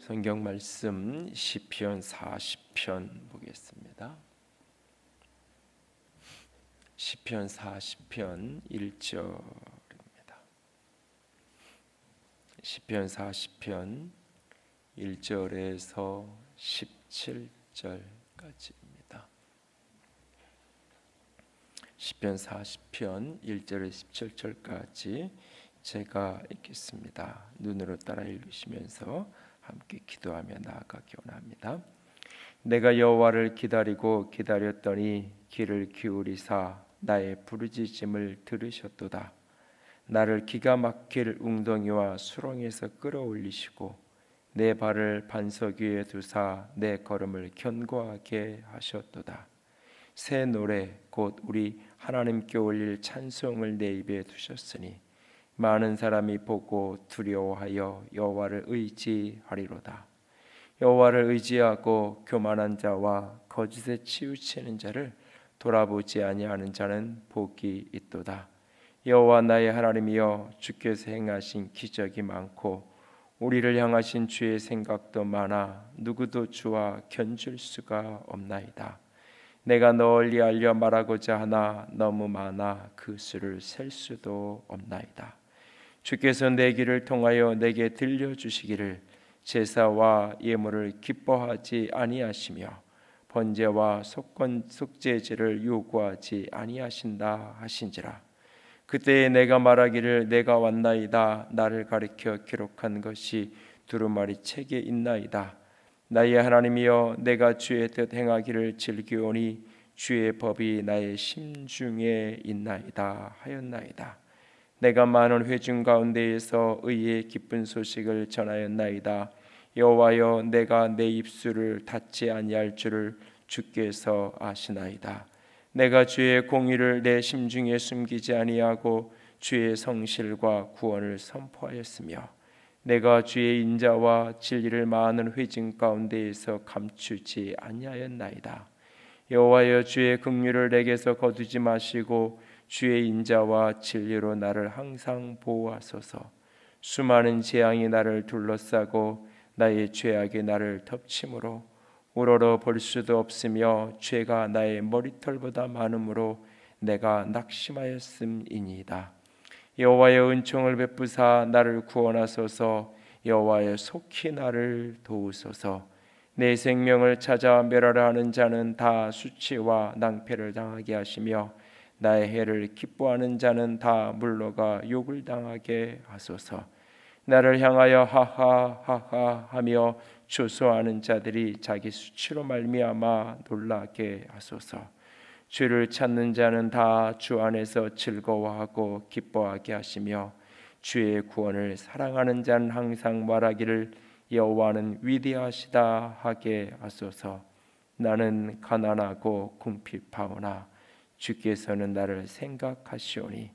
성경 말씀 시편 40편 보겠습니다. 시편 40편 1절입니다. 시편 40편 1절에서 17절까지입니다. 시편 40편 1절에서 17절까지 제가 읽겠습니다. 눈으로 따라 읽으시면서 함께 기도하며 나아가기 원합니다. 내가 여호와를 기다리고 기다렸더니 귀를 기울이사 나의 부르짖음을 들으셨도다. 나를 기가 막힐 웅덩이와 수렁에서 끌어올리시고 내 발을 반석 위에 두사 내 걸음을 견고하게 하셨도다. 새 노래 곧 우리 하나님께 올릴 찬송을 내 입에 두셨으니 많은 사람이 보고 두려워하여 여호와를 의지하리로다. 여호와를 의지하고 교만한 자와 거짓에 치우치는 자를 돌아보지 아니하는 자는 복이 있도다. 여호와 나의 하나님이여, 주께서 행하신 기적이 많고 우리를 향하신 주의 생각도 많아 누구도 주와 견줄 수가 없나이다. 내가 널리 알려 말하고자 하나 너무 많아 그 수를 셀 수도 없나이다. 주께서 내 귀를 통하여 내게 들려주시기를 제사와 예물을 기뻐하지 아니하시며 번제와 속죄제를 요구하지 아니하신다 하신지라. 그때에 내가 말하기를 내가 왔나이다. 나를 가리켜 기록한 것이 두루마리 책에 있나이다. 나의 하나님이여, 내가 주의 뜻 행하기를 즐기오니 주의 법이 나의 심중에 있나이다 하였나이다. 내가 많은 회중 가운데에서 의의 기쁜 소식을 전하였나이다. 여호와여, 내가 내 입술을 닫지 아니할 줄을 주께서 아시나이다. 내가 주의 공의를 내 심중에 숨기지 아니하고 주의 성실과 구원을 선포하였으며 내가 주의 인자와 진리를 많은 회중 가운데에서 감추지 아니하였나이다. 여호와여, 주의 긍휼을 내게서 거두지 마시고 주의 인자와 진리로 나를 항상 보호하소서. 수많은 재앙이 나를 둘러싸고 나의 죄악이 나를 덮침으로 우러러 볼 수도 없으며 죄가 나의 머리털보다 많음으로 내가 낙심하였음이니이다. 여호와의 은총을 베푸사 나를 구원하소서. 여호와의 속히 나를 도우소서. 내 생명을 찾아 멸하려 하는 자는 다 수치와 낭패를 당하게 하시며 나의 해를 기뻐하는 자는 다 물러가 욕을 당하게 하소서. 나를 향하여 하하하하 하며 조소하는 자들이 자기 수치로 말미암아 놀라게 하소서. 주를 찾는 자는 다 주 안에서 즐거워하고 기뻐하게 하시며 주의 구원을 사랑하는 자는 항상 말하기를 여호와는 위대하시다 하게 하소서. 나는 가난하고 궁핍하오나 주께서는 나를 생각하시오니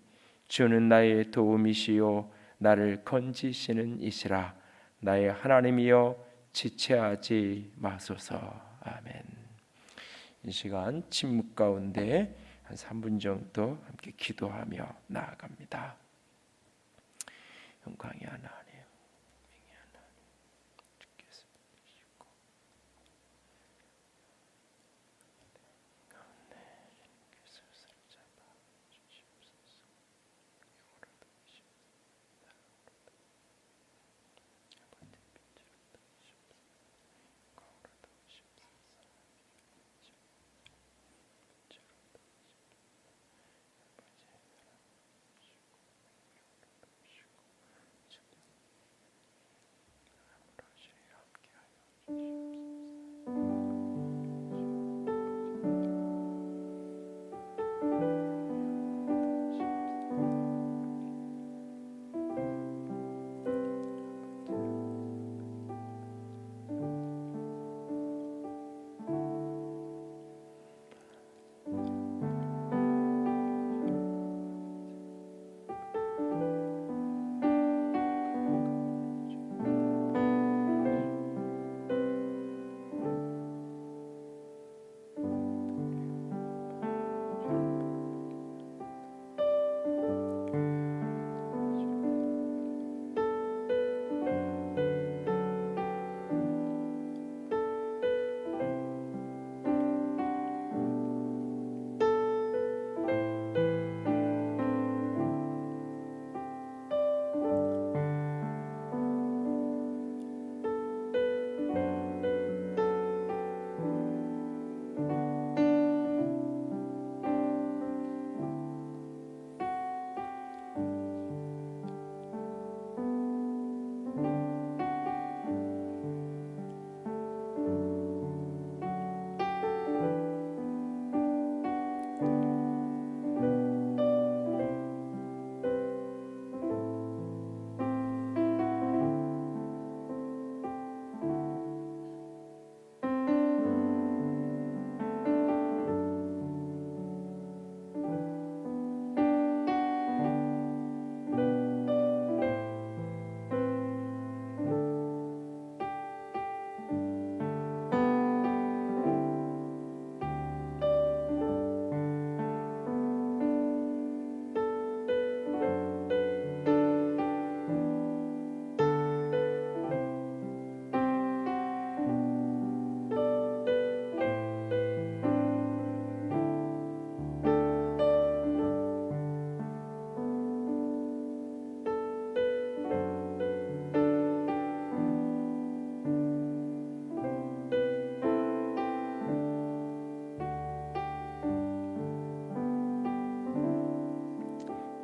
주는 나의 도움이시요 나를 건지시는 이시라. 나의 하나님이여, 지체하지 마소서. 아멘. 이 시간 침묵 가운데 한 3분 정도 함께 기도하며 나아갑니다. 영광이 하나님, 명예 하나님, 주께서 보시고 가운데 주께서 사로잡아 주시옵소서. 영으로도 주시옵소서. 아버지 빛으로 주시옵소서. 영으로도 주시옵소서.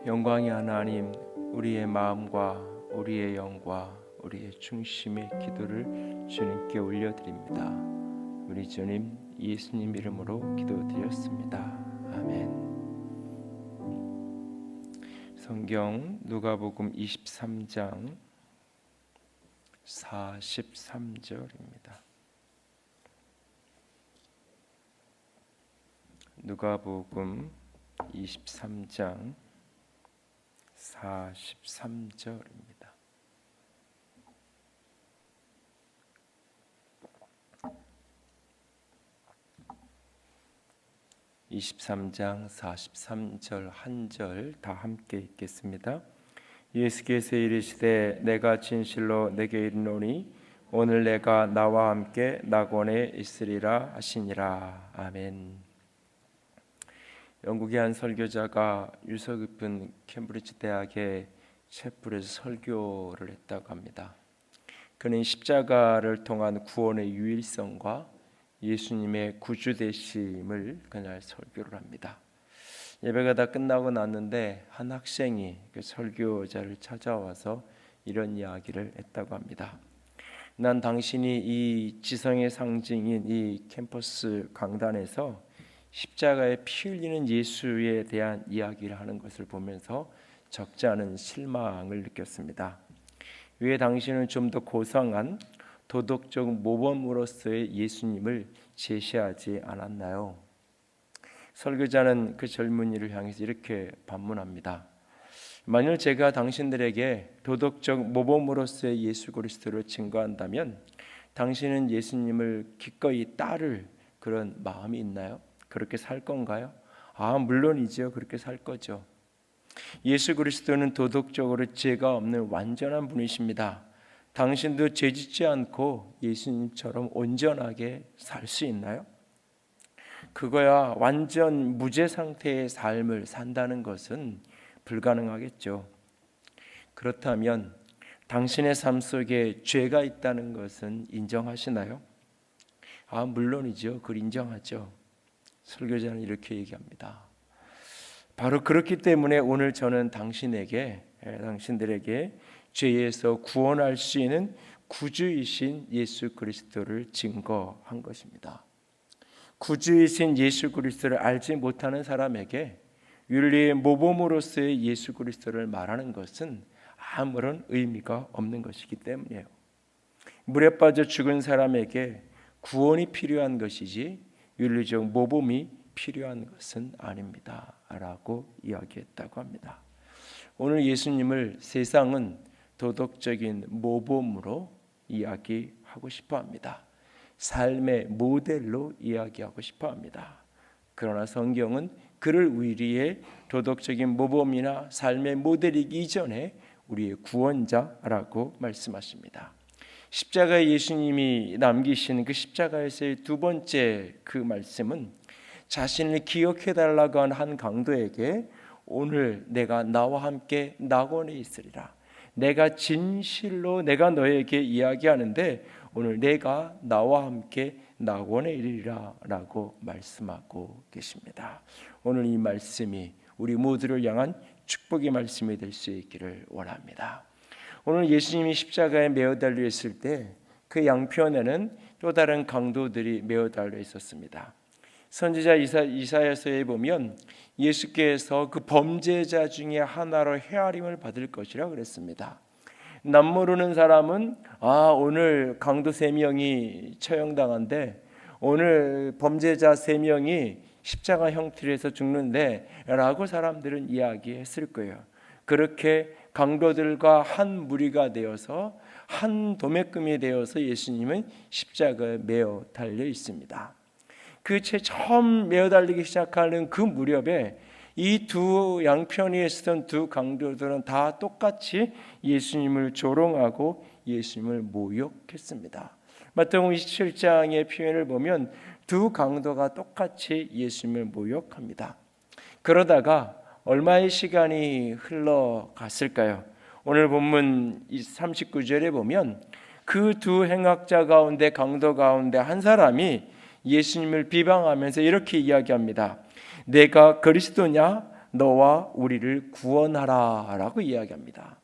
영광의 하나님, 우리의 마음과 우리의 영과 우리의 중심의 기도를 주님께 올려드립니다. 우리 주님 예수님 이름으로 기도드렸습니다. 아멘. 성경 누가복음 23장 43절입니다. 누가복음 23장 43절입니다. (23장 43절) 한 절 다 함께 읽겠습니다. 예수께서 이르시되 내가 진실로 내게 이르노니 오늘 내가 나와 함께 낙원에 있으리라 하시니라. 아멘. 영국의 한 설교자가 유서 깊은 캠브리지 대학의 채플에서 설교를 했다고 합니다. 그는 십자가를 통한 구원의 유일성과 예수님의 구주되심을 그날 설교를 합니다. 예배가 다 끝나고 났는데 한 학생이 그 설교자를 찾아와서 이런 이야기를 했다고 합니다. 난 당신이 이 지성의 상징인 이 캠퍼스 강단에서 십자가에 피 흘리는 예수에 대한 이야기를 하는 것을 보면서 적지 않은 실망을 느꼈습니다. 왜 당신은 좀 더 고상한 도덕적 모범으로서의 예수님을 제시하지 않았나요? 설교자는 그 젊은이를 향해서 이렇게 반문합니다. 만일 제가 당신들에게 도덕적 모범으로서의 예수 그리스도를 증거한다면 당신은 예수님을 기꺼이 따를 그런 마음이 있나요? 그렇게 살 건가요? 물론이죠. 그렇게 살 거죠. 예수 그리스도는 도덕적으로 죄가 없는 완전한 분이십니다. 당신도 죄짓지 않고 예수님처럼 온전하게 살 수 있나요? 그거야 완전 무죄 상태의 삶을 산다는 것은 불가능하겠죠. 그렇다면 당신의 삶 속에 죄가 있다는 것은 인정하시나요? 물론이죠. 그걸 인정하죠. 설교자는 이렇게 얘기합니다. 바로 그렇기 때문에 오늘 저는 당신들에게 죄에서 구원할 수 있는 구주이신 예수 그리스도를 증거한 것입니다. 구주이신 예수 그리스도를 알지 못하는 사람에게 윤리의 모범으로서의 예수 그리스도를 말하는 것은 아무런 의미가 없는 것이기 때문이에요. 물에 빠져 죽은 사람에게 구원이 필요한 것이지 윤리적 모범이 필요한 것은 아닙니다 라고 이야기했다고 합니다. 오늘 예수님을 세상은 도덕적인 모범으로 이야기하고 싶어합니다. 삶의 모델로 이야기하고 싶어합니다. 그러나 성경은 그를 우리의 도덕적인 모범이나 삶의 모델이기 이전에 우리의 구원자라고 말씀하십니다. 십자가에 예수님이 남기신 그 십자가에서의 두 번째 그 말씀은 자신을 기억해달라고 한 강도에게 오늘 내가 나와 함께 낙원에 있으리라. 내가 진실로 내가 너에게 이야기하는데 오늘 내가 나와 함께 낙원에 이르리라 라고 말씀하고 계십니다. 오늘 이 말씀이 우리 모두를 향한 축복의 말씀이 될 수 있기를 원합니다. 오늘 예수님이 십자가에 매어 달려 있을 때 그 양편에는 또 다른 강도들이 매어 달려 있었습니다. 선지자 이사야서에 보면 예수께서 그 범죄자 중에 하나로 헤아림을 받을 것이라 그랬습니다. 남모르는 사람은 오늘 강도 3명이 처형당한데 오늘 범죄자 3명이 십자가 형틀에서 죽는데 라고 사람들은 이야기했을 거예요. 그렇게 강도들과 한 무리가 되어서 한 도매금이 되어서 예수님은 십자가에 매어 달려 있습니다. 그 처음 매어 달리기 시작하는 그 무렵에 이 두 양편에 있었던 두 강도들은 다 똑같이 예수님을 조롱하고 예수님을 모욕했습니다. 마태복음 27장의 표현을 보면 두 강도가 똑같이 예수님을 모욕합니다. 그러다가 얼마의 시간이 흘러갔을까요? 오늘 본문 39절에 보면 그 두 행악자 가운데 강도 가운데 한 사람이 예수님을 비방하면서 이렇게 이야기합니다. 내가 그리스도냐? 너와 우리를 구원하라 라고 이야기합니다.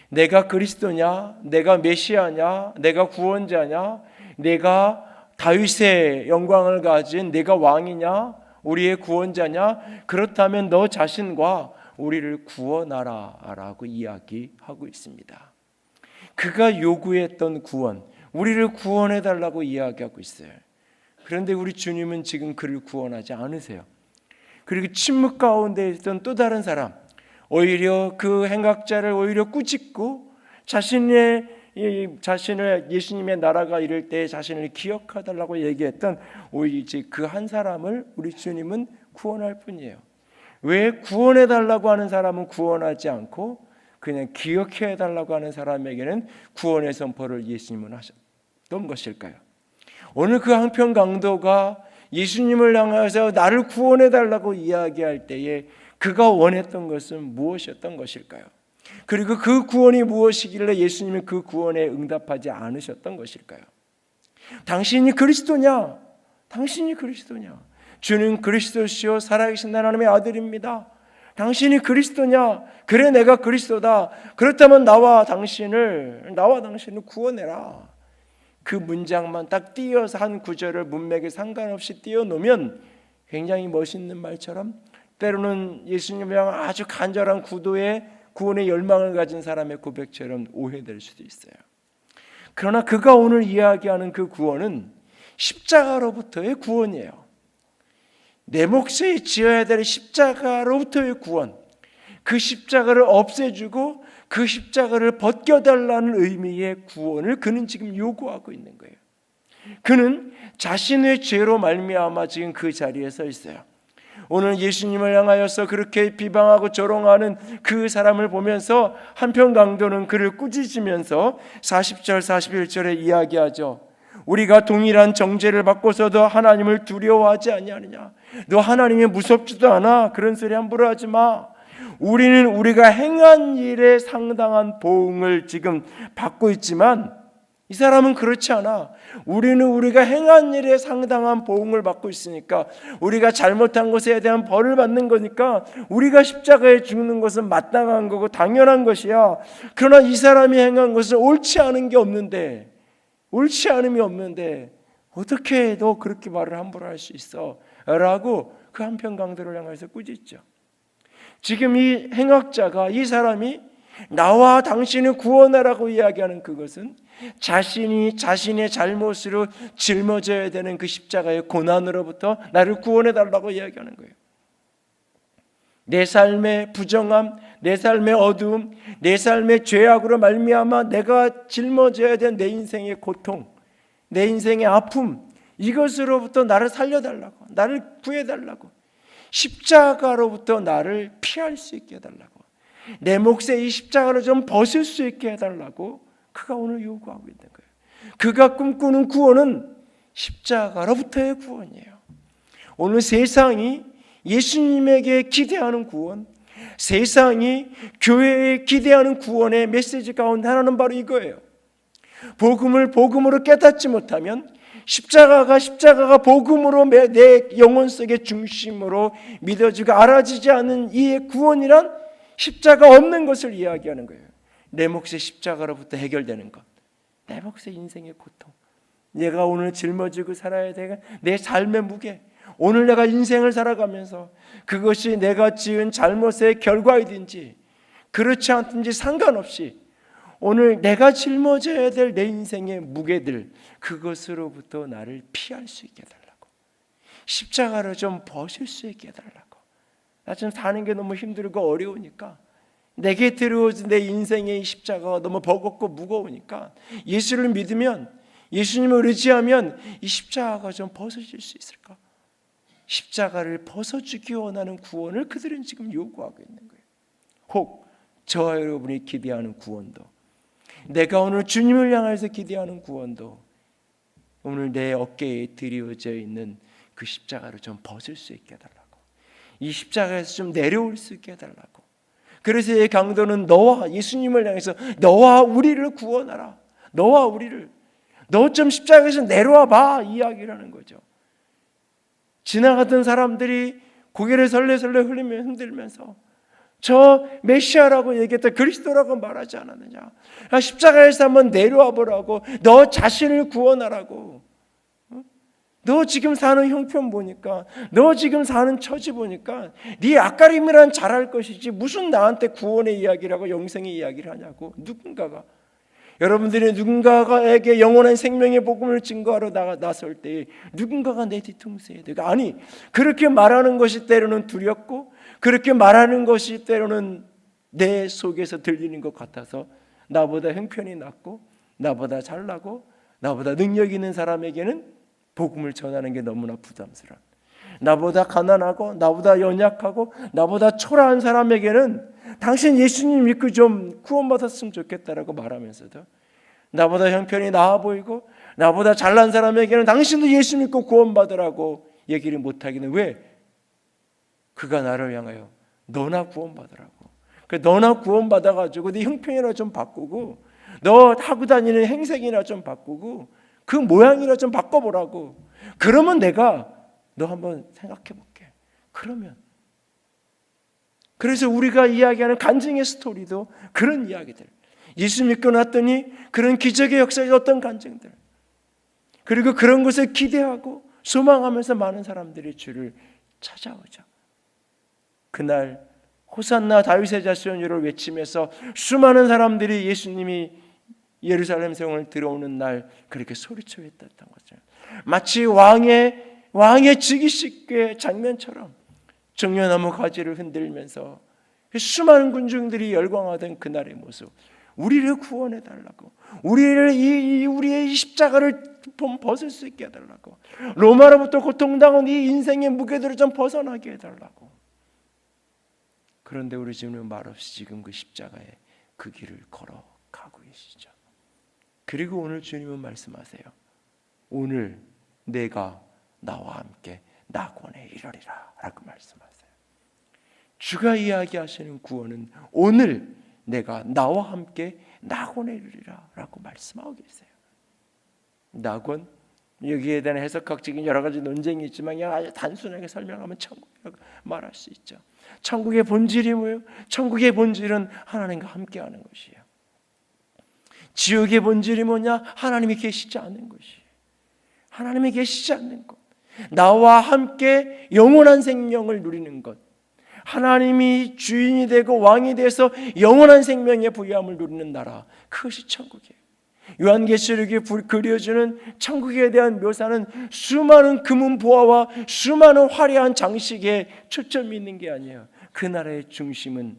내가 그리스도냐? 내가 메시아냐? 내가 구원자냐? 내가 다윗의 영광을 가진 내가 왕이냐? 우리의 구원자냐? 그렇다면 너 자신과 우리를 구원하라 라고 이야기하고 있습니다. 그가 요구했던 구원, 우리를 구원해 달라고 이야기하고 있어요. 그런데 우리 주님은 지금 그를 구원하지 않으세요. 그리고 침묵 가운데 있던 또 다른 사람, 오히려 그 행악자를 오히려 꾸짖고 자신을 예수님의 나라가 이를 때 자신을 기억하달라고 얘기했던 오히려 그 한 사람을 우리 주님은 구원할 뿐이에요. 왜 구원해달라고 하는 사람은 구원하지 않고 그냥 기억해달라고 하는 사람에게는 구원의 선포를 예수님은 하셨던 것일까요? 오늘 그 한편 강도가 예수님을 향해서 나를 구원해달라고 이야기할 때에 그가 원했던 것은 무엇이었던 것일까요? 그리고 그 구원이 무엇이길래 예수님이 그 구원에 응답하지 않으셨던 것일까요? 당신이 그리스도냐? 당신이 그리스도냐? 주는 그리스도시요 살아계신 하나님의 아들입니다. 당신이 그리스도냐? 그래 내가 그리스도다. 그렇다면 나와 당신을 구원해라. 그 문장만 딱 띄어서 한 구절을 문맥에 상관없이 띄워놓으면 굉장히 멋있는 말처럼 때로는 예수님을 향한 아주 간절한 구도의 구원의 열망을 가진 사람의 고백처럼 오해될 수도 있어요. 그러나 그가 오늘 이야기하는 그 구원은 십자가로부터의 구원이에요. 내 몫에 지어야 될 십자가로부터의 구원, 그 십자가를 없애주고 그 십자가를 벗겨달라는 의미의 구원을 그는 지금 요구하고 있는 거예요. 그는 자신의 죄로 말미암아 지금 그 자리에 서 있어요. 오늘 예수님을 향하여서 그렇게 비방하고 조롱하는 그 사람을 보면서 한편 강도는 그를 꾸짖으면서 40절 41절에 이야기하죠. 우리가 동일한 정죄를 받고서도 하나님을 두려워하지 아니하느냐? 너 하나님이 무섭지도 않아? 그런 소리 함부로 하지 마. 우리는 우리가 행한 일에 상당한 보응을 지금 받고 있지만 이 사람은 그렇지 않아. 우리는 우리가 행한 일에 상당한 보응을 받고 있으니까, 우리가 잘못한 것에 대한 벌을 받는 거니까 우리가 십자가에 죽는 것은 마땅한 거고 당연한 것이야. 그러나 이 사람이 행한 것은 옳지 않은 게 없는데, 옳지 않음이 없는데 어떻게 너 그렇게 말을 함부로 할 수 있어? 라고 그 한편 강도를 향해서 꾸짖죠. 지금 이 행악자가, 이 사람이 나와 당신을 구원하라고 이야기하는 그것은 자신이 자신의 잘못으로 짊어져야 되는 그 십자가의 고난으로부터 나를 구원해달라고 이야기하는 거예요. 내 삶의 부정함, 내 삶의 어두움, 내 삶의 죄악으로 말미암아 내가 짊어져야 된 내 인생의 고통, 내 인생의 아픔, 이것으로부터 나를 살려달라고, 나를 구해달라고, 십자가로부터 나를 피할 수 있게 해달라고, 내 몫에 이 십자가를 좀 벗을 수 있게 해달라고 그가 오늘 요구하고 있는 거예요. 그가 꿈꾸는 구원은 십자가로부터의 구원이에요. 오늘 세상이 예수님에게 기대하는 구원, 세상이 교회에 기대하는 구원의 메시지 가운데 하나는 바로 이거예요. 복음을 복음으로 깨닫지 못하면 십자가가 복음으로 내 영혼 속의 중심으로 믿어지고 알아지지 않은 이 구원이란 십자가 없는 것을 이야기하는 거예요. 내 몫의 십자가로부터 해결되는 것, 내 몫의 인생의 고통, 내가 오늘 짊어지고 살아야 될 내 삶의 무게, 오늘 내가 인생을 살아가면서 그것이 내가 지은 잘못의 결과이든지 그렇지 않든지 상관없이 오늘 내가 짊어져야 될 내 인생의 무게들, 그것으로부터 나를 피할 수 있게 해달라고, 십자가를 좀 벗을 수 있게 해달라고. 나 지금 사는 게 너무 힘들고 어려우니까, 내게 들어오진 내 인생의 십자가가 너무 버겁고 무거우니까 예수를 믿으면, 예수님을 의지하면 이 십자가가 좀 벗어질 수 있을까? 십자가를 벗어주기 원하는 구원을 그들은 지금 요구하고 있는 거예요. 혹 저와 여러분이 기대하는 구원도, 내가 오늘 주님을 향해서 기대하는 구원도 오늘 내 어깨에 드리워져 있는 그 십자가를 좀 벗을 수 있게 해달라고, 이 십자가에서 좀 내려올 수 있게 해달라고. 그래서 이 강도는 너와 예수님을 향해서 너와 우리를 구원하라, 너와 우리를, 너 좀 십자가에서 내려와 봐, 이야기를 하는 거죠. 지나가던 사람들이 고개를 설레설레 흔들면서 저 메시아라고 얘기했던 그리스도라고 말하지 않았느냐? 십자가에서 한번 내려와 보라고. 너 자신을 구원하라고. 너 지금 사는 형편 보니까, 너 지금 사는 처지 보니까 네 앞가림이란 잘할 것이지 무슨 나한테 구원의 이야기라고 영생의 이야기를 하냐고. 누군가가, 여러분들이 누군가에게 영원한 생명의 복음을 증거하러 나설 때 누군가가 내 뒤통수에 대고, 아니 그렇게 말하는 것이 때로는 두렵고 그렇게 말하는 것이 때로는 내 속에서 들리는 것 같아서 나보다 형편이 낮고 나보다 잘나고 나보다 능력 있는 사람에게는 복음을 전하는 게 너무나 부담스러운, 나보다 가난하고 나보다 연약하고 나보다 초라한 사람에게는 당신 예수님 믿고 좀 구원받았으면 좋겠다라고 말하면서도 나보다 형편이 나아 보이고 나보다 잘난 사람에게는 당신도 예수 믿고 구원받으라고 얘기를 못하기는 왜? 그가 나를 향하여 너나 구원받으라고. 너나 구원받아가지고 네 형편이나 좀 바꾸고 너 하고 다니는 행색이나 좀 바꾸고 그 모양이나 좀 바꿔보라고. 그러면 내가 너 한번 생각해 볼게. 그러면, 그래서 우리가 이야기하는 간증의 스토리도 그런 이야기들, 예수 믿고 났더니 그런 기적의 역사의 어떤 간증들, 그리고 그런 것을 기대하고 소망하면서 많은 사람들이 주를 찾아오죠. 그날 호산나 다윗의 자손이를 외치면서 수많은 사람들이 예수님이 예루살렘 성을 들어오는 날 그렇게 소리쳐 외쳤던 거죠. 마치 왕의 즉위식의 장면처럼 정려나무 가지를 흔들면서 수많은 군중들이 열광하던 그날의 모습, 우리를 구원해 달라고, 우리의 이 십자가를 벗을 수 있게 해달라고, 로마로부터 고통당한 이 인생의 무게들을 좀 벗어나게 해달라고. 그런데 우리 주님은 말없이 지금 그 십자가에 그 길을 걸어가고 계시죠. 그리고 오늘 주님은 말씀하세요. 오늘 내가 나와 함께 낙원에 이르리라 라고 말씀하세요. 주가 이야기하시는 구원은 오늘 내가 나와 함께 낙원에 이르리라 라고 말씀하고 계세요. 낙원, 여기에 대한 해석학적인 여러 가지 논쟁이 있지만 그냥 아주 단순하게 설명하면 천국이라고 말할 수 있죠. 천국의 본질이 뭐예요? 천국의 본질은 하나님과 함께하는 것이에요. 지옥의 본질이 뭐냐? 하나님이 계시지 않는 것이에요. 하나님이 계시지 않는 것, 나와 함께 영원한 생명을 누리는 것, 하나님이 주인이 되고 왕이 돼서 영원한 생명의 부유함을 누리는 나라, 그것이 천국이에요. 요한계시록에 그려주는 천국에 대한 묘사는 수많은 금은 보화와 수많은 화려한 장식에 초점이 있는 게 아니에요. 그 나라의 중심은,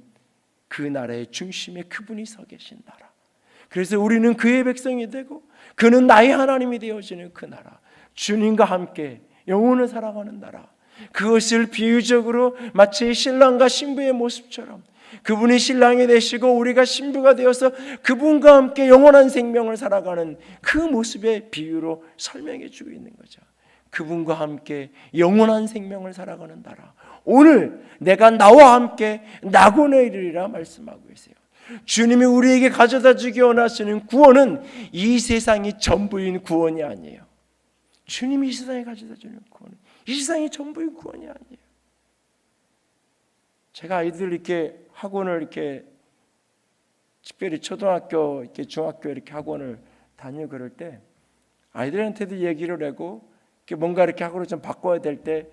그 나라의 중심에 그분이 서 계신 나라. 그래서 우리는 그의 백성이 되고 그는 나의 하나님이 되어지는 그 나라, 주님과 함께 영원을 살아가는 나라. 그것을 비유적으로 마치 신랑과 신부의 모습처럼 그분이 신랑이 되시고 우리가 신부가 되어서 그분과 함께 영원한 생명을 살아가는 그 모습의 비유로 설명해 주고 있는 거죠. 그분과 함께 영원한 생명을 살아가는 나라, 오늘 내가 나와 함께 낙원에 이르리라 말씀하고 계세요. 주님이 우리에게 가져다 주기 원하시는 구원은 이 세상이 전부인 구원이 아니에요. 주님이 이 세상에 가져다 주는 구원은 이 세상이 전부인 구원이 아니에요. 제가 아이들 이렇게 학원을 이렇게 특별히 초등학교, 이렇게 중학교 이렇게 학원을 다니고 그럴 때 아이들한테도 얘기를 하고 뭔가 이렇게 학원을 좀 바꿔야 될 때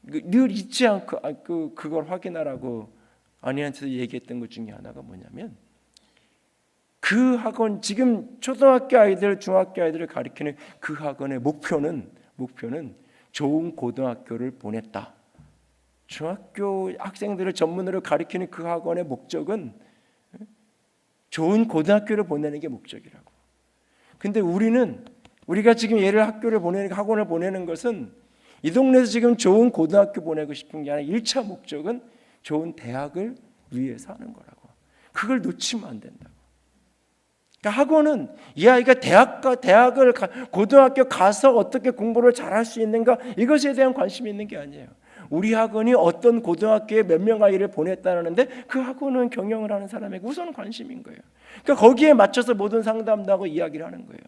늘 잊지 않고 그걸 확인하라고 아내한테도 얘기했던 것 중에 하나가 뭐냐면, 그 학원, 지금 초등학교 아이들, 중학교 아이들을 가리키는 그 학원의 목표는 좋은 고등학교를 보냈다. 중학교 학생들을 전문으로 가리키는 그 학원의 목적은 좋은 고등학교를 보내는 게 목적이라고. 근데 우리가 지금 얘를 학원을 보내는 것은 이 동네에서 지금 좋은 고등학교 보내고 싶은 게 아니라 1차 목적은 좋은 대학을 위해서 하는 거라고. 그걸 놓치면 안 된다고. 그러니까 학원은 이 아이가 대학을 고등학교 가서 어떻게 공부를 잘할 수 있는가, 이것에 대한 관심이 있는 게 아니에요. 우리 학원이 어떤 고등학교에 몇 명 아이를 보냈다는데 그 학원은 경영을 하는 사람에게 우선 관심인 거예요. 그러니까 거기에 맞춰서 모든 상담도 하고 이야기를 하는 거예요.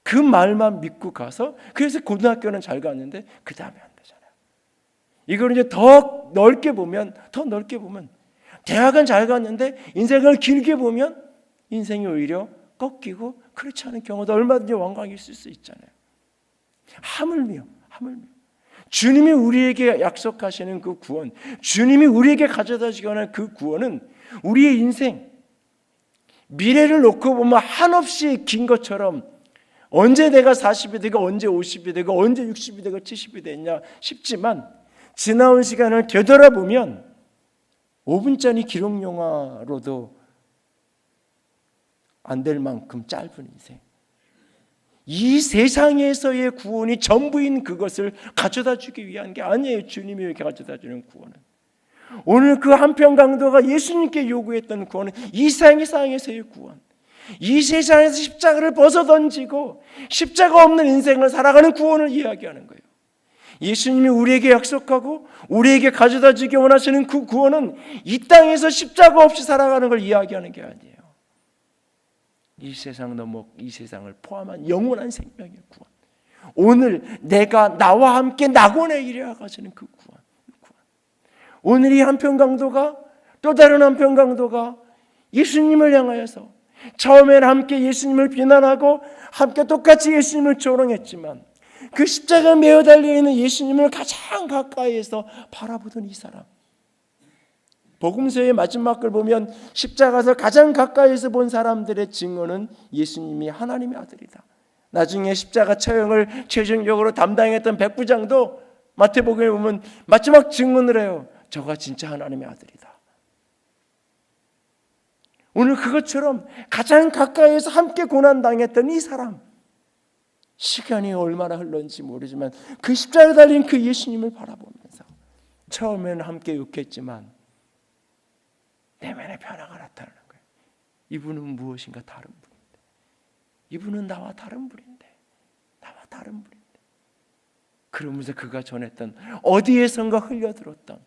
그 말만 믿고 가서, 그래서 고등학교는 잘 갔는데 그 다음에 안 되잖아요. 이걸 이제 더 넓게 보면 대학은 잘 갔는데 인생을 길게 보면 인생이 오히려 꺾이고 그렇지 않은 경우도 얼마든지 왕왕 있을 수 있잖아요. 하물며 주님이 우리에게 약속하시는 그 구원, 주님이 우리에게 가져다 주시는 그 구원은 우리의 인생, 미래를 놓고 보면 한없이 긴 것처럼 언제 내가 40이 되고 언제 50이 되고 언제 60이 되고 70이 됐냐 싶지만 지나온 시간을 되돌아보면 5분짜리 기록 영화로도 안 될 만큼 짧은 인생, 이 세상에서의 구원이 전부인 그것을 가져다 주기 위한 게 아니에요. 주님이 이렇게 가져다 주는 구원은, 오늘 그 한편 강도가 예수님께 요구했던 구원은 이 세상에서의 구원, 이 세상에서 십자가를 벗어던지고 십자가 없는 인생을 살아가는 구원을 이야기하는 거예요. 예수님이 우리에게 약속하고 우리에게 가져다 주기 원하시는 그 구원은 이 땅에서 십자가 없이 살아가는 걸 이야기하는 게 아니에요. 이 세상 넘어 이 세상을 포함한 영원한 생명의 구원, 오늘 내가 나와 함께 낙원에 이르러 가시는 그 구원. 오늘 이 한편 강도가 또 다른 한편 강도가 예수님을 향하여서 처음에는 함께 예수님을 비난하고 함께 똑같이 예수님을 조롱했지만 그 십자가 매어 달려있는 예수님을 가장 가까이에서 바라보던 이 사람, 복음서의 마지막 글 보면 십자가에서 가장 가까이에서 본 사람들의 증언은 예수님이 하나님의 아들이다. 나중에 십자가 처형을 최종적으로 담당했던 백부장도 마태복음에 보면 마지막 증언을 해요. 저가 진짜 하나님의 아들이다. 오늘 그것처럼 가장 가까이에서 함께 고난당했던 이 사람, 시간이 얼마나 흘렀는지 모르지만 그 십자가에 달린 그 예수님을 바라보면서 처음에는 함께 욕했지만 내면의 변화가 나타나는 거예요. 이분은 무엇인가 다른 분인데, 이분은 나와 다른 분인데, 그러면서 그가 전했던 어디에선가 흘려들었던,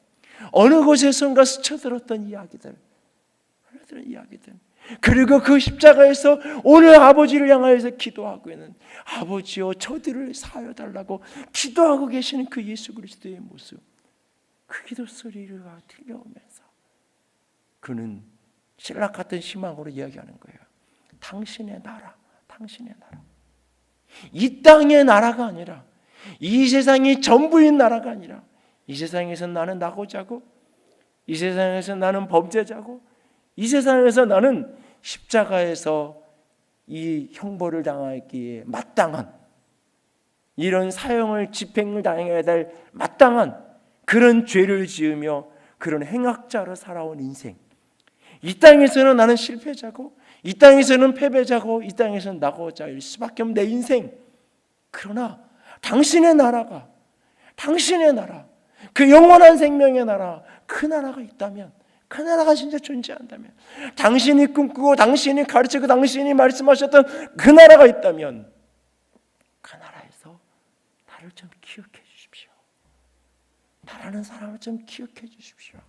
어느 곳에선가 스쳐들었던 이야기들, 그리고 그 십자가에서 오늘 아버지를 향하여서 기도하고 있는, 아버지여 저들을 사하여 달라고 기도하고 계시는 그 예수 그리스도의 모습, 그 기도 소리가 들려오면서 그는 신락 같은 희망으로 이야기하는 거예요. 당신의 나라. 이 땅의 나라가 아니라, 이 세상이 전부인 나라가 아니라, 이 세상에서 나는 나고자고, 이 세상에서 나는 범죄자고, 이 세상에서 나는 십자가에서 이 형벌을 당하기에 마땅한, 이런 사형을 집행을 당해야 될 마땅한 그런 죄를 지으며 그런 행악자로 살아온 인생, 이 땅에서는 나는 실패자고, 이 땅에서는 패배자고, 이 땅에서는 나고자일 수밖에 없는 내 인생. 그러나 당신의 나라가, 그 영원한 생명의 나라, 그 나라가 있다면, 그 나라가 진짜 존재한다면, 당신이 꿈꾸고 당신이 가르치고 당신이 말씀하셨던 그 나라가 있다면, 그 나라에서 나를 좀 기억해 주십시오. 나라는 사람을 좀 기억해 주십시오.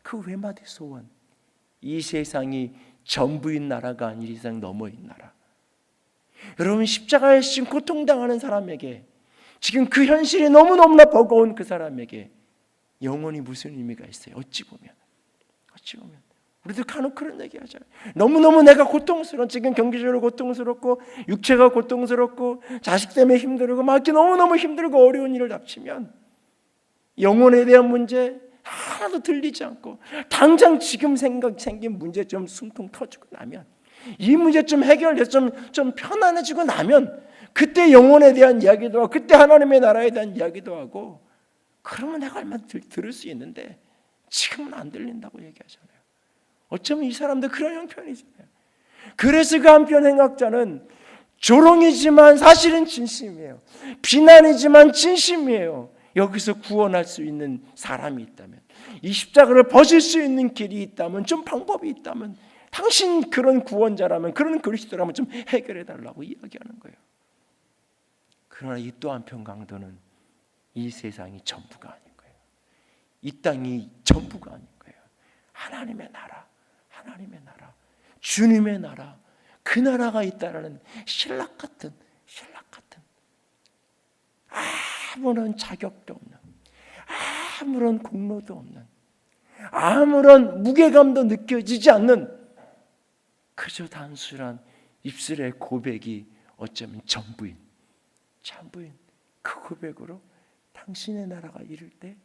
그 외마디 소원, 이 세상이 전부인 나라가 아닌 이상 너머인 나라. 여러분, 십자가에 지금 고통당하는 사람에게, 지금 그 현실이 너무너무나 버거운 그 사람에게 영혼이 무슨 의미가 있어요? 어찌 보면 우리도 간혹 그런 얘기 하잖아요. 너무너무 내가 고통스러운, 지금 경제적으로 고통스럽고 육체가 고통스럽고 자식 때문에 힘들고 막 너무너무 힘들고 어려운 일을 닥치면 영혼에 대한 문제 하나도 들리지 않고 당장 지금 생긴 문제 좀 숨통 터지고 나면, 이 문제 좀 해결돼서 좀 편안해지고 나면 그때 영혼에 대한 이야기도 하고 그때 하나님의 나라에 대한 이야기도 하고, 그러면 내가 얼마나 들을 수 있는데 지금은 안 들린다고 얘기하잖아요. 어쩌면 이 사람도 그런 형편이잖아요. 그래서 그 한편 행악자는 조롱이지만 사실은 진심이에요. 비난이지만 진심이에요. 여기서 구원할 수 있는 사람이 있다면, 이 십자가를 벗을 수 있는 길이 있다면, 좀 방법이 있다면, 당신 그런 구원자라면, 그런 그리스도라면 좀 해결해 달라고 이야기하는 거예요. 그러나 이 또 한편 강도는 이 세상이 전부가 아닌 거예요. 이 땅이 전부가 아닌 거예요. 하나님의 나라, 주님의 나라, 그 나라가 있다라는 신락 같은 아무런 자격도 없는, 아무런 공로도 없는, 아무런 무게감도 느껴지지 않는 그저 단순한 입술의 고백이 어쩌면 전부인 그 고백으로 당신의 나라가 이룰 때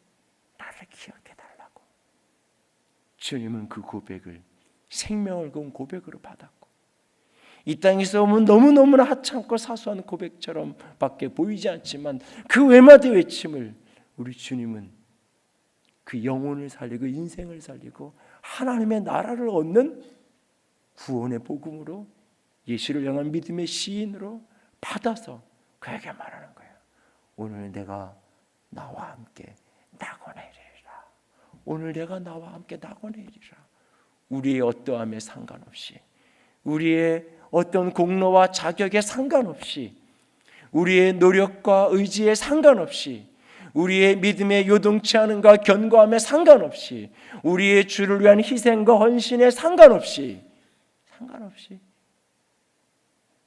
나를 기억해달라고. 주님은 그 고백을 생명을 건 고백으로 받았고, 이 땅에서 오면 너무너무나 하찮고 사소한 고백처럼 밖에 보이지 않지만 그 외마디 외침을 우리 주님은 그 영혼을 살리고 인생을 살리고 하나님의 나라를 얻는 구원의 복음으로, 예수를 향한 믿음의 시인으로 받아서 그에게 말하는 거예요. 오늘 내가 나와 함께 낙원에 이르리라. 오늘 내가 나와 함께 낙원에 이르리라. 우리의 어떠함에 상관없이, 우리의 어떤 공로와 자격에 상관없이, 우리의 노력과 의지에 상관없이, 우리의 믿음의 요동치 않음과 견고함에 상관없이, 우리의 주를 위한 희생과 헌신에 상관없이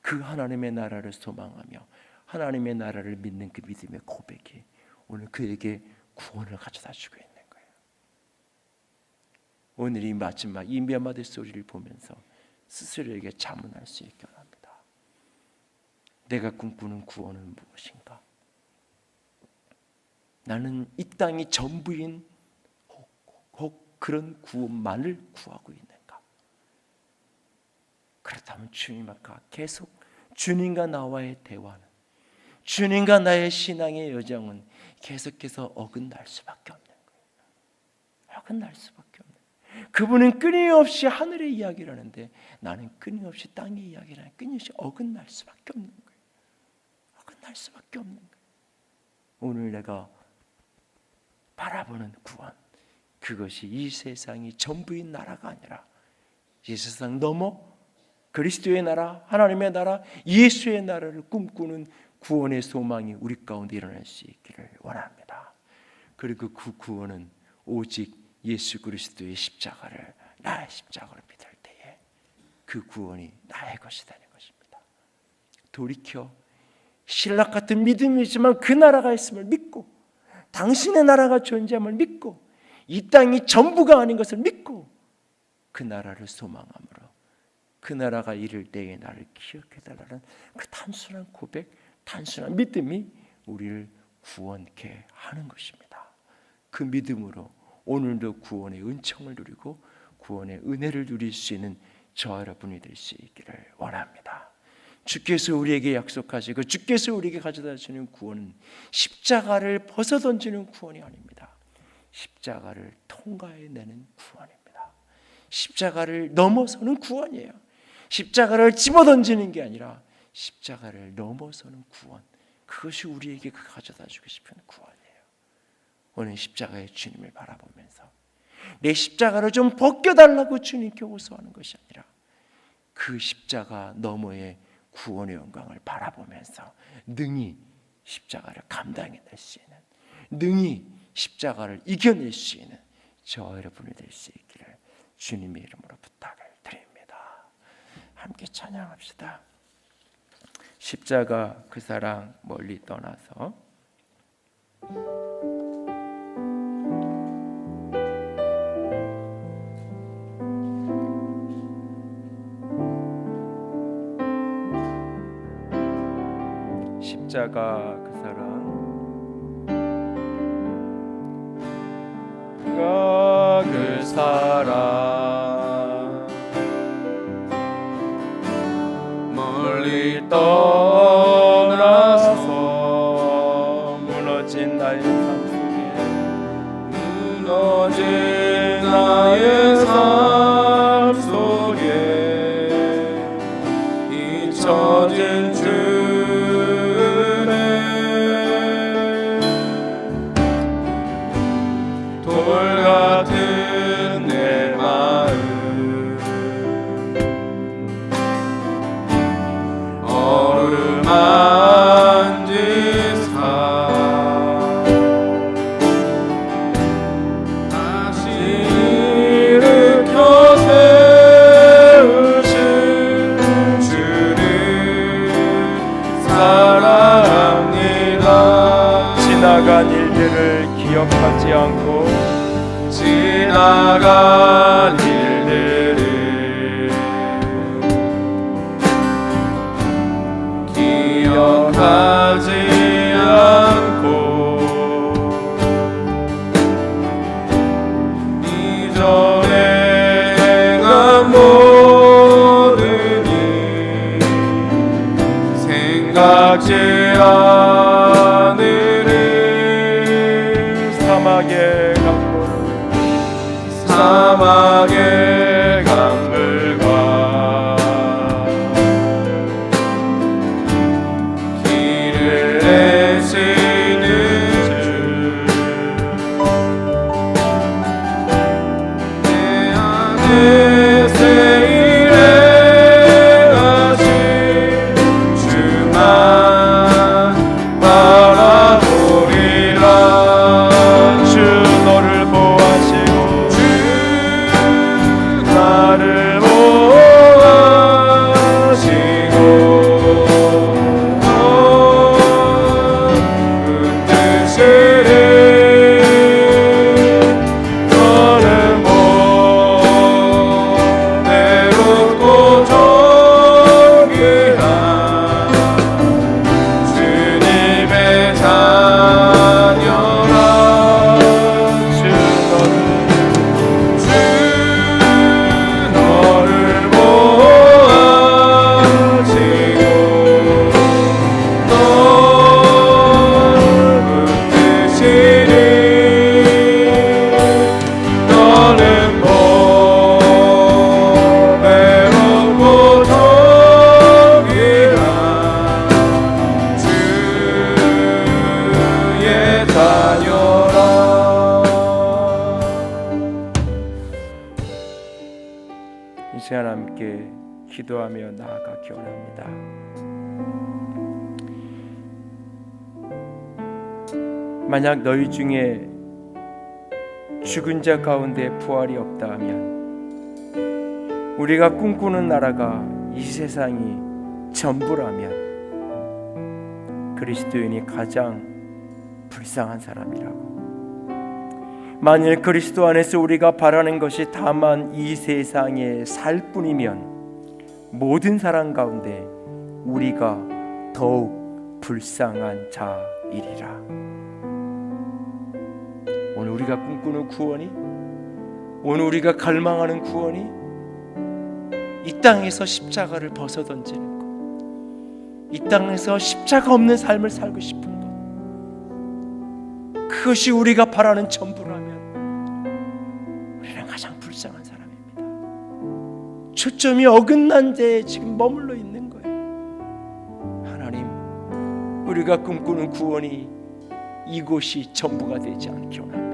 그 하나님의 나라를 소망하며 하나님의 나라를 믿는 그 믿음의 고백이 오늘 그에게 구원을 가져다 주고 있는 거예요. 오늘 이 마지막 이 몇 마디 소리를 보면서 스스로에게 자문할 수 있게 합니다. 내가 꿈꾸는 구원은 무엇인가? 나는 이 땅이 전부인 혹 그런 구원만을 구하고 있는가? 그렇다면 주님 앞과 계속 주님과 나와의 대화는, 주님과 나의 신앙의 여정은 계속해서 어긋날 수밖에 없는 거예요. 어긋날 수밖에 없는 거예요. 그분은 끊임없이 하늘의 이야기를 하는데 나는 끊임없이 땅의 이야기를 하는데 끊임없이 어긋날 수밖에 없는 거예요. 어긋날 수밖에 없는 거예요. 오늘 내가 바라보는 구원, 그것이 이 세상이 전부인 나라가 아니라 이 세상 넘어 그리스도의 나라, 하나님의 나라, 예수의 나라를 꿈꾸는 구원의 소망이 우리 가운데 일어날 수 있기를 원합니다. 그리고 그 구원은 오직 예수 그리스도의 십자가를, 나의 십자가를 믿을 때에 그 구원이 나의 것이 되는 것입니다. 돌이켜 신락 같은 믿음이지만 그 나라가 있음을 믿고, 당신의 나라가 존재함을 믿고, 이 땅이 전부가 아닌 것을 믿고 그 나라를 소망함으로 그 나라가 이를 때에 나를 기억해달라는 그 단순한 고백, 단순한 믿음이 우리를 구원케 하는 것입니다. 그 믿음으로 오늘도 구원의 은총을 누리고 구원의 은혜를 누릴 수 있는 저와 여러분이 될 수 있기를 원합니다. 주께서 우리에게 약속하시고 주께서 우리에게 가져다 주는 구원은 십자가를 벗어던지는 구원이 아닙니다. 십자가를 통과해내는 구원입니다. 십자가를 넘어서는 구원이에요. 십자가를 집어던지는 게 아니라 십자가를 넘어서는 구원, 그것이 우리에게 가져다 주고 싶은 구원이에요. 오늘 십자가의 주님을 바라보면서 내 십자가를 좀 벗겨달라고 주님께 호소하는 것이 아니라 그 십자가 너머의 구원의 영광을 바라보면서 능히 십자가를 감당해낼 수 있는, 능히 십자가를 이겨낼 수 있는 저와 여러분이 될 수 있기를 주님의 이름으로 부탁을 드립니다. 함께 찬양합시다. 십자가 그 사랑 멀리 떠나서. 십자가 그 사랑 그 사랑 멀리 떠나서 무너진 나의 삶 속에, 무너진 나의 삶 속에 잊혀진 돌 같은 내 맘 막지 않으리 사막의 강물 사막의 강물과 길을 내시는 주 내 안에 세일해 가신 주만 바라보리라 주 너를 보호하시고 나를 보호하시고 붙드시리 너는 외롭고 정결한 주님의 자녀라 주 너를 보호하시고 널 붙드시리 너는 외롭고 정결한 주의 자녀라. 이 시간 함께 기도하며 나아가기 원합니다. 만약 너희 중에 죽은 자 가운데 부활이 없다 하면, 우리가 꿈꾸는 나라가 이 세상이 전부라면 그리스도인이 가장 불쌍한 사람이라고. 만일 그리스도 안에서 우리가 바라는 것이 다만 이 세상에 살 뿐이면 모든 사람 가운데 우리가 더욱 불쌍한 자이리라. 오늘 우리가 꿈꾸는 구원이, 오늘 우리가 갈망하는 구원이 이 땅에서 십자가를 벗어던지는 것, 이 땅에서 십자가 없는 삶을 살고 싶은 것, 그것이 우리가 바라는 전부라면 우리는 가장 불쌍한 사람입니다. 초점이 어긋난 데에 지금 머물러 있는 거예요. 하나님, 우리가 꿈꾸는 구원이 이곳이 전부가 되지 않기 원합니다.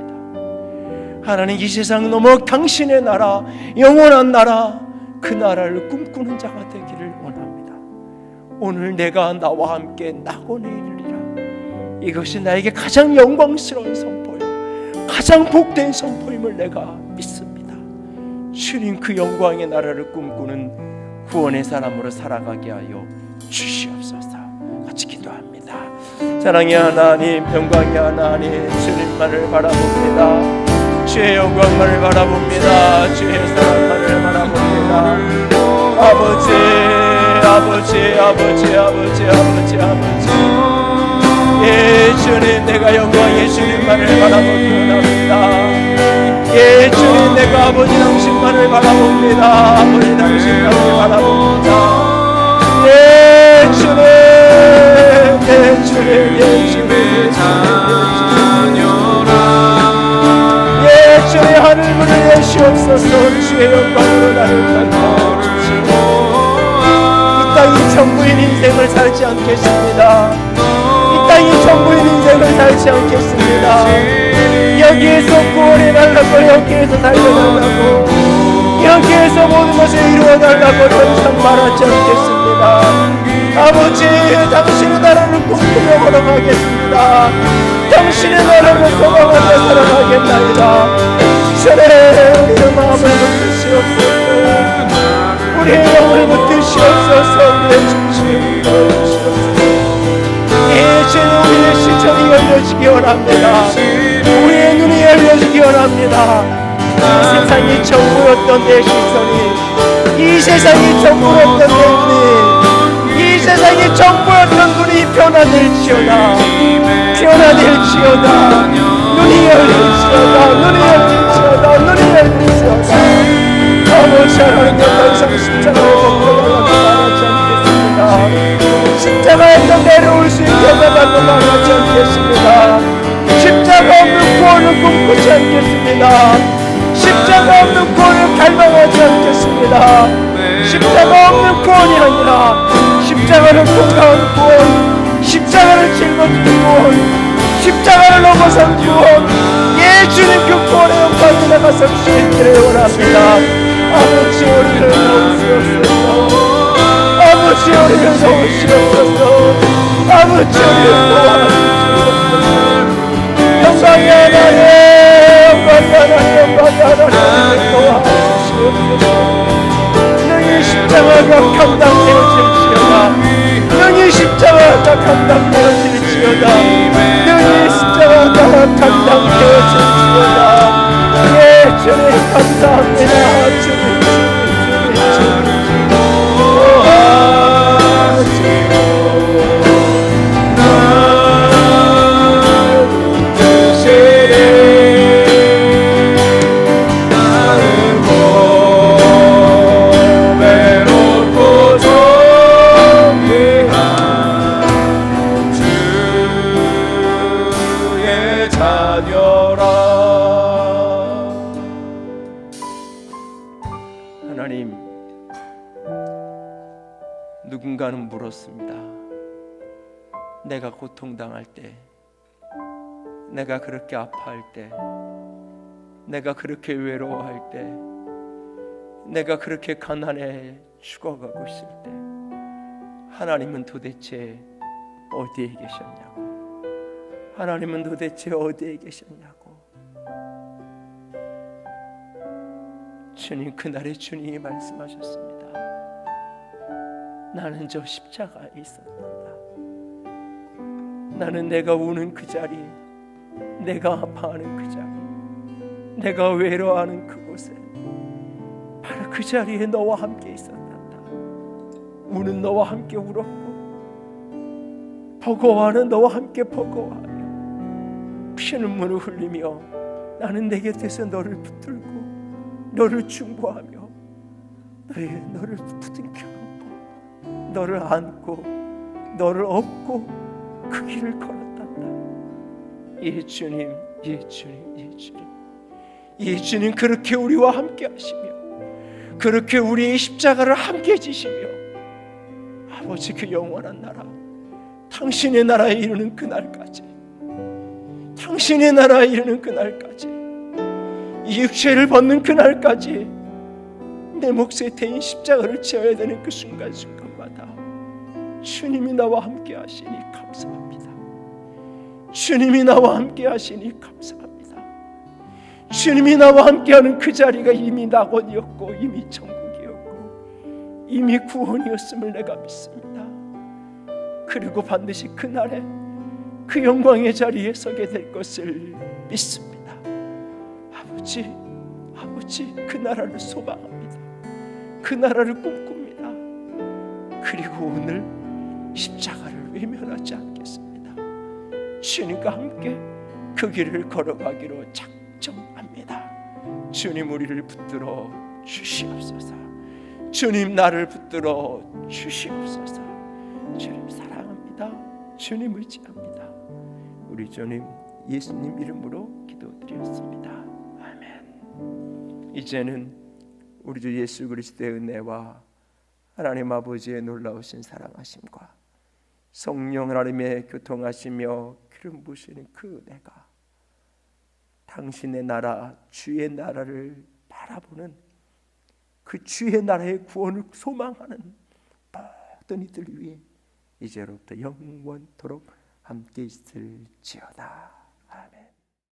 하나님, 이 세상 넘어 당신의 나라, 영원한 나라, 그 나라를 꿈꾸는 자가 되기를 원합니다. 오늘 내가 나와 함께 낙원에 이르리라. 이것이 나에게 가장 영광스러운 선포요, 가장 복된 선포임을 내가 믿습니다. 주님, 그 영광의 나라를 꿈꾸는 구원의 사람으로 살아가게 하여 주시옵소서. 같이 기도합니다. 사랑의 하나님, 영광의 하나님, 주님만을 바라봅니다. 주의 영광만을 바라봅니다. 주의 사랑만을 바라봅니다. 아버지, 아버지, 아버지, 아버지, 아버지, 아버지. 예, 주님, 내가 영광의 주님만을 바라보기 원합니다. 예, 주님, 내가 아버지 당신만을 바라봅니다. 아버지 당신만을 바라봅니다. 예, 주님, 예, 주님, 예, 주님, 예, 주의 하늘문을 여시옵소서. 주의 영광으로 나를 감당하여 주시고 이 땅이 전부인 인생을 살지 않겠습니다. 이 땅이 전부인 인생을 살지 않겠습니다. 여기에서 구원해 달라고, 여기에서 살려달라고, 여기에서 모든 것을 이루어달라고 더 이상 말하지 않겠습니다. 아버지, 당신의 나라를 꿈꾸며 걸어가겠습니다. 당신의 나라를 소망하며 살아가겠나이다. 주님, 우리의 마음을 붙드시옵소서. 우리의 영을 붙드시옵소서. 우리의 중심을 붙드시옵소서. 예, 주님, 우리의 시선이 열려지기 원합니다. 우리의 눈이 열려지기 원합니다. 이 세상이 전부였던 내 시선이, 이 세상이 전부였던 내 눈이, 이 세상이 전부였던 눈이 변화될지어다. 변화될지어다. 눈이 열릴지어다. 눈이 열릴지어다. 눈이 열릴지어다. 아버지 하나님, 더 이상 십자가에서 물러나가지 말하지 않겠습니다. 십자가에서 내려올 수 있게 해달라고 말하지 않겠습니다. 십자가 없는 구원을 꿈꾸지 않겠습니다. 십자가 없는 구원을 갈망하지 않겠습니다. 십자가 없는 구원이 아니라 십자가를 통과한 구원, 십자가를 짊어지는 구원, 십자가를 넘어선 구원, 예 주님 그 구원의 영광을 나가서 수 있기를 원합니다. 아버지 우리를 도우시옵소서. 아버지 우리를 도우시옵소서. 아버지 우리를 도와주시옵소서. 영광이 하나님, 영광이 하나님, 영광이 하나님 도와주시옵소서. 너희 십자가가 감당되어질지어다. 너희 십자가가 감당되어질지어다. 너희 십자가가 감당되어질지어다. 예 주님 감사합니다. 주님 하나님, 누군가는 물었습니다. 내가 고통당할 때, 내가 그렇게 아파할 때, 내가 그렇게 외로워할 때, 내가 그렇게 가난해 죽어가고 있을 때 하나님은 도대체 어디에 계셨냐고. 하나님은 도대체 어디에 계셨냐고. 주님, 그날에 주님이 말씀하셨습니다. 나는 저 십자가에 있었단다. 나는 내가 우는 그 자리, 내가 아파하는 그 자리, 내가 외로워하는 그곳에 바로 그 자리에 너와 함께 있었단다. 우는 너와 함께 울었고, 버거워하는 너와 함께 버거워하며, 피눈물을 흘리며 나는 내 곁에서 너를 붙들고 너를 중보하며 너를 부둥켜 안고 너를 안고 너를 업고 그 길을 걸었단다. 예 주님, 예 주님, 예 주님, 예 주님, 그렇게 우리와 함께 하시며 그렇게 우리의 십자가를 함께 지시며 아버지 그 영원한 나라, 당신의 나라에 이르는 그날까지, 당신의 나라에 이르는 그날까지, 이 육체를 벗는 그날까지 내 몫에 대인 십자가를 지어야 되는 그 순간순간마다 주님이 나와 함께 하시니 감사합니다. 주님이 나와 함께 하시니 감사합니다. 주님이 나와 함께하는 그 자리가 이미 낙원이었고 이미 천국이었고 이미 구원이었음을 내가 믿습니다. 그리고 반드시 그날에 그 영광의 자리에 서게 될 것을 믿습니다. 아버지, 그 나라를 소망합니다. 그 나라를 꿈꿉니다. 그리고 오늘 십자가를 외면하지 않겠습니다. 주님과 함께 그 길을 걸어가기로 작정합니다. 주님, 우리를 붙들어 주시옵소서. 주님, 나를 붙들어 주시옵소서. 주님 사랑합니다. 주님 의지합니다. 우리 주님 예수님 이름으로 기도드렸습니다. 이제는 우리 주 예수 그리스도의 은혜와 하나님 아버지의 놀라우신 사랑하심과 성령 하나님의 교통하시며 기름 부으시는 그 은혜가 당신의 나라, 주의 나라를 바라보는 그 주의 나라의 구원을 소망하는 모든 이들 위해 이제로부터 영원토록 함께 있을지어다.